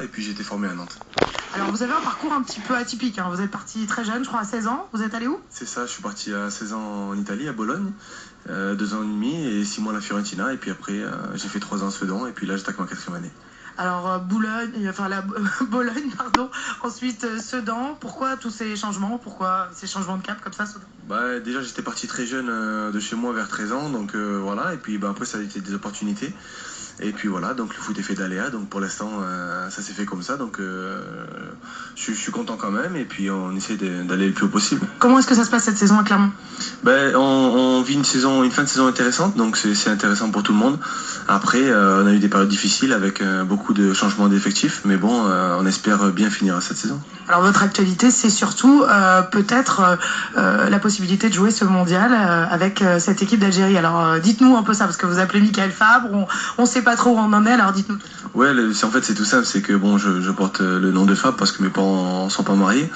Et puis j'ai été formé à Nantes. Alors vous avez un parcours un petit peu atypique, hein. Vous êtes parti très jeune, je crois à 16 ans. Vous êtes allé où? C'est ça, je suis parti à 16 ans en Italie, à Bologne, 2 ans et demi et 6 mois à la Fiorentina. Et puis après, j'ai fait 3 ans à Sedan et puis là, j'attaque ma 4e année. Alors Bologne, pardon. Ensuite Sedan. Pourquoi tous ces changements? Pourquoi ces changements de cap comme ça, Sedan? Déjà, j'étais parti très jeune de chez moi vers 13 ans, donc voilà. Et puis après, ça a été des opportunités. Et puis voilà, donc le foot est fait d'aléas, donc pour l'instant ça s'est fait comme ça, donc je suis content quand même, et puis on essaie d'aller le plus haut possible. Comment est-ce que ça se passe cette saison à Clermont? On vit une fin de saison intéressante, donc c'est intéressant pour tout le monde. Après, on a eu des périodes difficiles avec beaucoup de changements d'effectifs, mais bon, on espère bien finir cette saison. Alors votre actualité, c'est surtout peut-être la possibilité de jouer ce mondial avec cette équipe d'Algérie. Alors dites-nous un peu ça, parce que vous appelez Michael Fabre, on sait pas trop où on en est, alors dites-nous tout. Ouais, en fait c'est tout simple, c'est que bon, je porte le nom de Fabre parce que mes parents sont pas mariés.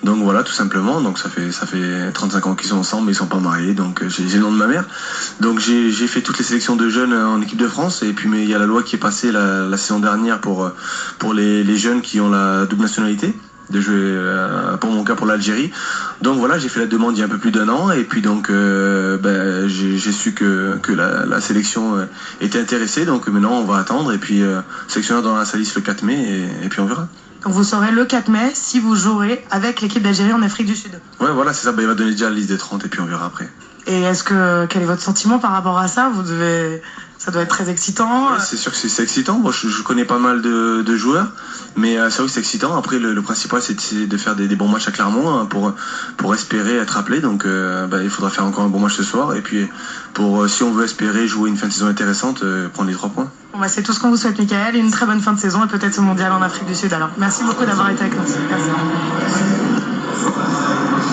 Donc voilà, tout simplement. Donc ça fait 35 ans qu'ils sont ensemble, mais ils sont pas mariés. Donc j'ai le nom de ma mère. Donc j'ai fait toutes les sélections de jeunes en équipe de France. Et puis mais il y a la loi qui est passée la saison dernière pour les jeunes qui ont la double nationalité, de jouer pour mon cas pour l'Algérie. Donc voilà, j'ai fait la demande il y a un peu plus d'1 an et puis donc j'ai su que la sélection était intéressée. Donc maintenant on va attendre et puis sélectionneur dans la liste le 4 mai et puis on verra. Donc vous saurez le 4 mai si vous jouerez avec l'équipe d'Algérie en Afrique du Sud. Ouais, voilà, c'est ça. Il va donner déjà la liste des 30 et puis on verra après. Et quel est votre sentiment par rapport à ça? Ça doit être très excitant. Ouais, c'est sûr que c'est excitant. Moi, je connais pas mal de joueurs, mais c'est vrai que c'est excitant. Après, le principal, c'est de faire des bons matchs à Clermont, hein, pour espérer être appelé. Donc, il faudra faire encore un bon match ce soir. Et puis, si on veut espérer jouer une fin de saison intéressante, prendre les 3 points. Bon, c'est tout ce qu'on vous souhaite, Michael. Une très bonne fin de saison et peut-être ce mondial en Afrique du Sud. Alors, merci beaucoup d'avoir été avec nous. Merci.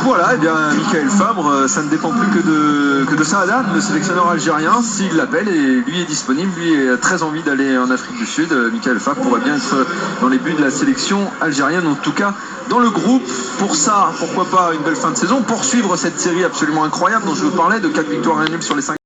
Voilà, et bien Michael Fabre, ça ne dépend plus que de Saadane, le sélectionneur algérien, s'il l'appelle, et lui est disponible, lui a très envie d'aller en Afrique du Sud. Michael Fabre pourrait bien être dans les buts de la sélection algérienne, en tout cas dans le groupe. Pour ça, pourquoi pas une belle fin de saison, poursuivre cette série absolument incroyable dont je vous parlais, de 4 victoires et 1 nul sur les 5.